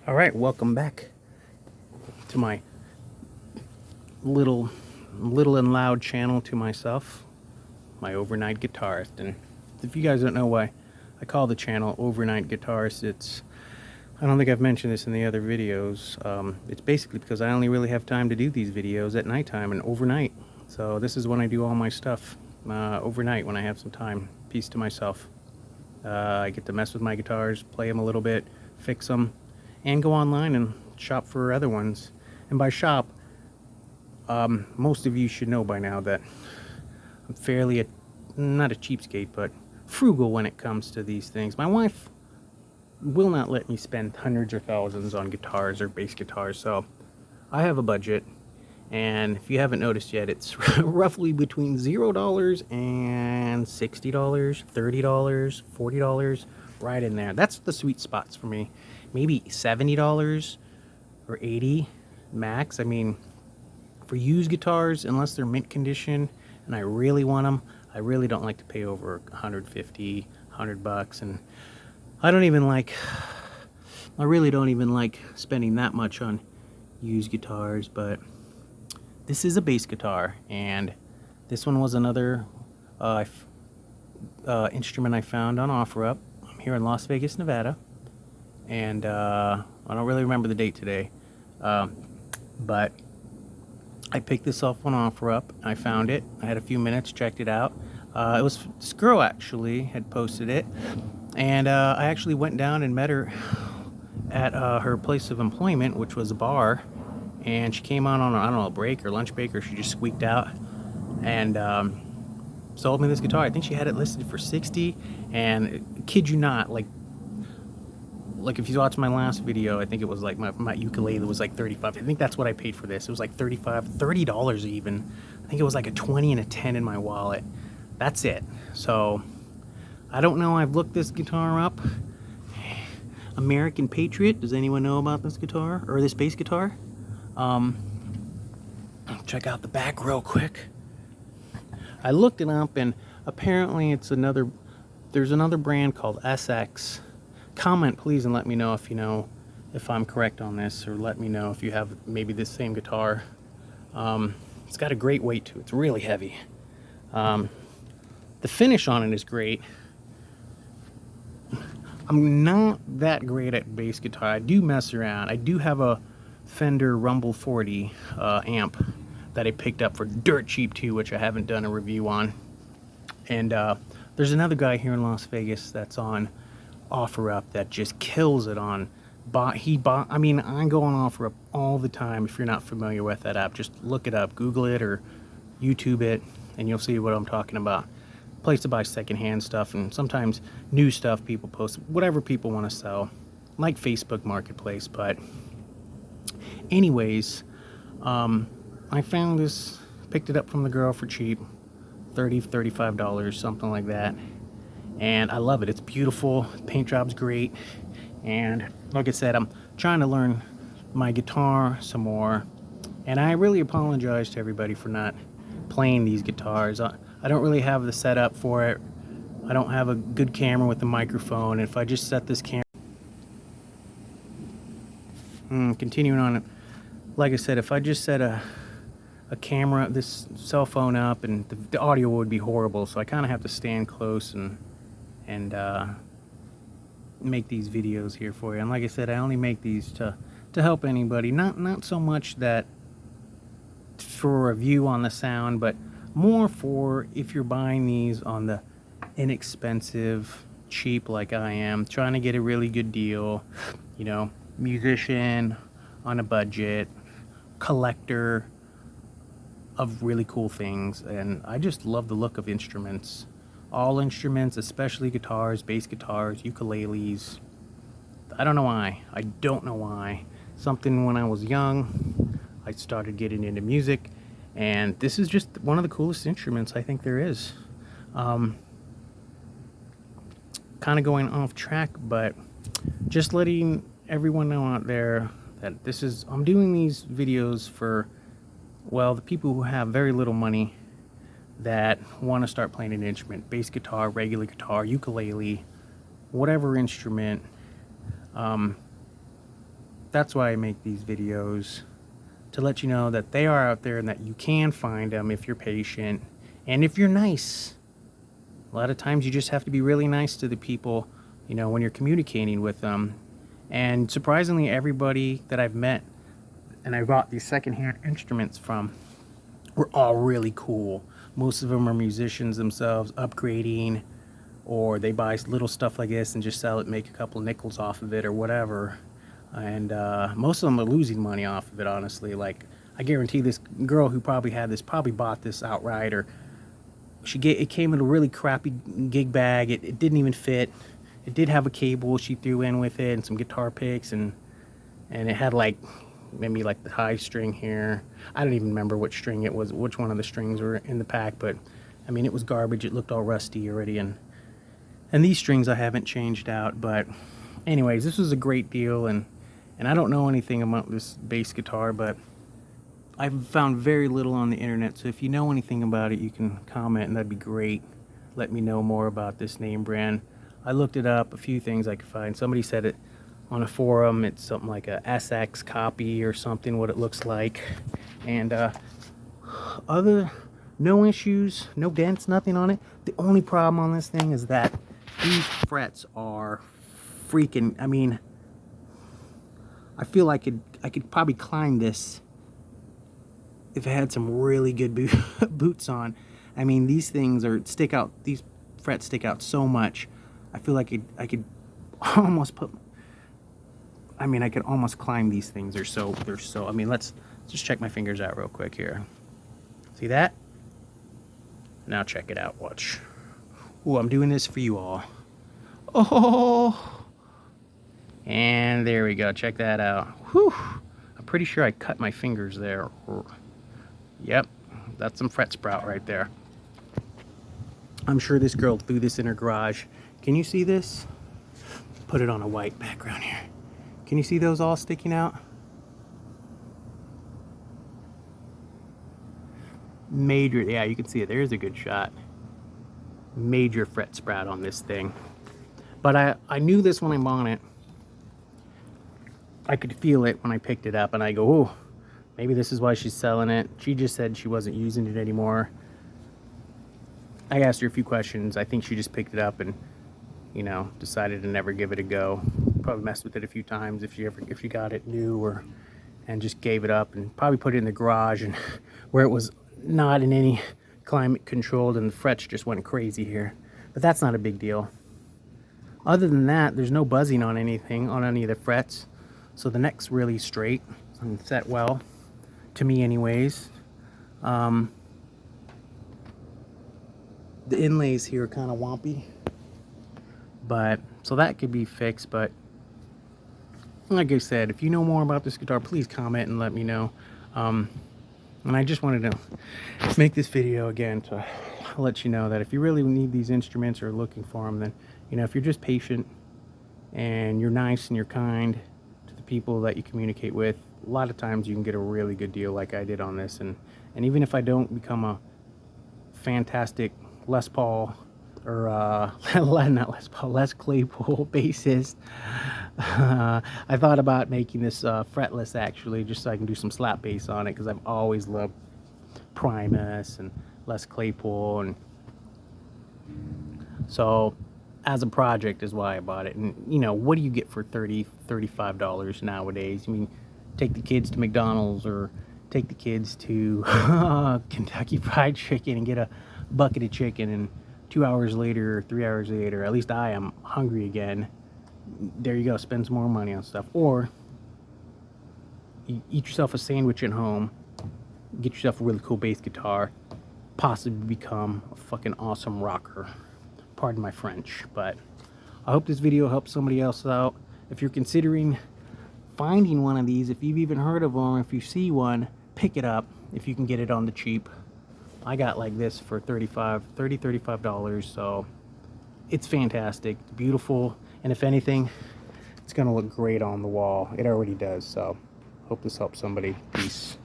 All right, welcome back to my little and loud channel to myself, my overnight guitarist. And if you guys don't know why I call the channel Overnight Guitarist, I don't think I've mentioned this in the other videos. It's basically because I only really have time to do these videos at nighttime and overnight. So this is when I do all my stuff, overnight when I have some time, peace to myself. I get to mess with my guitars, play them a little bit, fix them, and go online and shop for other ones. And by shop, most of you should know by now that I'm fairly, not a cheapskate, but frugal when it comes to these things. My wife will not let me spend hundreds or thousands on guitars or bass guitars, so I have a budget. And if you haven't noticed yet, it's roughly between $0 and $60, $30, $40, right in there. That's the sweet spots for me. Maybe $70 or $80 max. I mean, for used guitars, unless they're mint condition and I really want them, I really don't like to pay over $150, $100, and I really don't even like spending that much on used guitars. But this is a bass guitar, and this one was another instrument I found on OfferUp. I'm here in Las Vegas, Nevada, and I don't really remember the date today, but I picked this up on OfferUp. I found it. I had a few minutes, checked it out. It was this girl actually had posted it, and I actually went down and met her at her place of employment, which was a bar. And she came on I don't know, a break or lunch break, or she just squeaked out and sold me this guitar. I think she had it listed for $60, and kid you not, like if you watched my last video, I think it was like my ukulele was like $35. I think that's what I paid for this. It was like $30 even. I think it was like a 20 and a 10 in my wallet. That's it. So I don't know. I've looked this guitar up. American Patriot. Does anyone know about this guitar or this bass guitar? Check out the back real quick. I looked it up, and apparently there's another brand called SX. Comment please and let me know if you know if I'm correct on this, or let me know if you have maybe this same guitar. It's got a great weight to it. It's really heavy. The finish on it is great. I'm not that great at bass guitar. I do mess around. I do have a Fender Rumble 40 amp that I picked up for dirt cheap too, which I haven't done a review on. And there's another guy here in Las Vegas that's on OfferUp that just kills it on I mean, I go on OfferUp all the time. If you're not familiar with that app, just look it up, Google it or YouTube it, and you'll see what I'm talking about. Place to buy secondhand stuff, and sometimes new stuff people post, whatever people want to sell, like Facebook Marketplace. But anyways, I found this, picked it up from the girl for cheap, $35, something like that, and I love it. It's beautiful, paint job's great, and like I said, I'm trying to learn my guitar some more, and I really apologize to everybody for not playing these guitars. I don't really have the setup for it. I don't have a good camera with a microphone. If I just set this camera, continuing on it, like I said, if I just set a camera, this cell phone up, and the audio would be horrible. So I kind of have to stand close and make these videos here for you. And like I said, I only make these to help anybody. Not so much that for a review on the sound, but more for if you're buying these on the inexpensive, cheap like I am, trying to get a really good deal, you know, musician on a budget, collector of really cool things. And I just love the look of instruments, all instruments, especially guitars, bass guitars, ukuleles. I don't know why. Something when I was young, I started getting into music, and this is just one of the coolest instruments I think there is. Kind of going off track, but just letting everyone know out there that I'm doing these videos for, well, the people who have very little money that want to start playing an instrument, bass guitar, regular guitar, ukulele, whatever instrument. that's why I make these videos, to let you know that they are out there and that you can find them if you're patient and if you're nice. A lot of times you just have to be really nice to the people, you know, when you're communicating with them. And surprisingly, everybody that I've met and I bought these secondhand instruments from were all really cool. Most of them are musicians themselves, upgrading, or they buy little stuff like this and just sell it, make a couple nickels off of it or whatever. And most of them are losing money off of it, honestly. Like, I guarantee this girl who probably had this probably bought this outright, or it came in a really crappy gig bag. It didn't even fit. It did have a cable she threw in with it and some guitar picks, and it had like maybe like the high string here. I don't even remember which string it was, which one of the strings were in the pack, but I mean, it was garbage. It looked all rusty already, and these strings I haven't changed out. But anyways, this was a great deal, and I don't know anything about this bass guitar, but I've found very little on the internet, so if you know anything about it, you can comment, and that'd be great. Let me know more about this name brand. I looked it up, a few things I could find. Somebody said it on a forum, it's something like a SX copy or something, what it looks like. And no issues, no dents, nothing on it. The only problem on this thing is that these frets are freaking, I mean, I feel like I could probably climb this if I had some really good boots on. I mean, these things stick out, these frets stick out so much. I feel like I could almost I could almost climb these things. They're so, I mean, let's just check my fingers out real quick here. See that? Now check it out, watch. Ooh, I'm doing this for you all. Oh, and there we go, check that out. Whew, I'm pretty sure I cut my fingers there. Yep, that's some fret sprout right there. I'm sure this girl threw this in her garage. Can you see this? Put it on a white background here. Can you see those all sticking out? Major, yeah, you can see it. There's a good shot. Major fret sprout on this thing. But I knew this when I bought it. I could feel it when I picked it up, and I go, oh, maybe this is why she's selling it. She just said she wasn't using it anymore. I asked her a few questions. I think she just picked it up and, you know, decided to never give it a go. Probably messed with it a few times if you got it new, and just gave it up, and probably put it in the garage, and where it was not in any climate controlled, and the frets just went crazy here. But that's not a big deal. Other than that, there's no buzzing on anything, on any of the frets. So the neck's really straight and set well, to me anyways. The inlays here are kind of wompy, but so that could be fixed. But like I said, if you know more about this guitar, please comment and let me know. And I just wanted to make this video again to let you know that if you really need these instruments or looking for them, then, you know, if you're just patient and you're nice and you're kind to the people that you communicate with, a lot of times you can get a really good deal like I did on this. And even if I don't become a fantastic Les Paul or not Les Paul, Les Claypool bassist, I thought about making this fretless, actually, just so I can do some slap bass on it, because I've always loved Primus and Les Claypool, and so as a project is why I bought it. And you know, what do you get for $35 nowadays? I mean, take the kids to McDonald's or take the kids to Kentucky Fried Chicken and get a bucket of chicken, and 2 hours later or 3 hours later, at least I am hungry again. There you go, spend some more money on stuff. Or you eat yourself a sandwich at home, get yourself a really cool bass guitar, possibly become a fucking awesome rocker. Pardon my French. But I hope this video helps somebody else out. If you're considering finding one of these, if you've even heard of them, or if you see one, pick it up if you can get it on the cheap. I got like this for $35, so it's fantastic. It's beautiful, and if anything, it's gonna look great on the wall. It already does. So hope this helps somebody. Peace.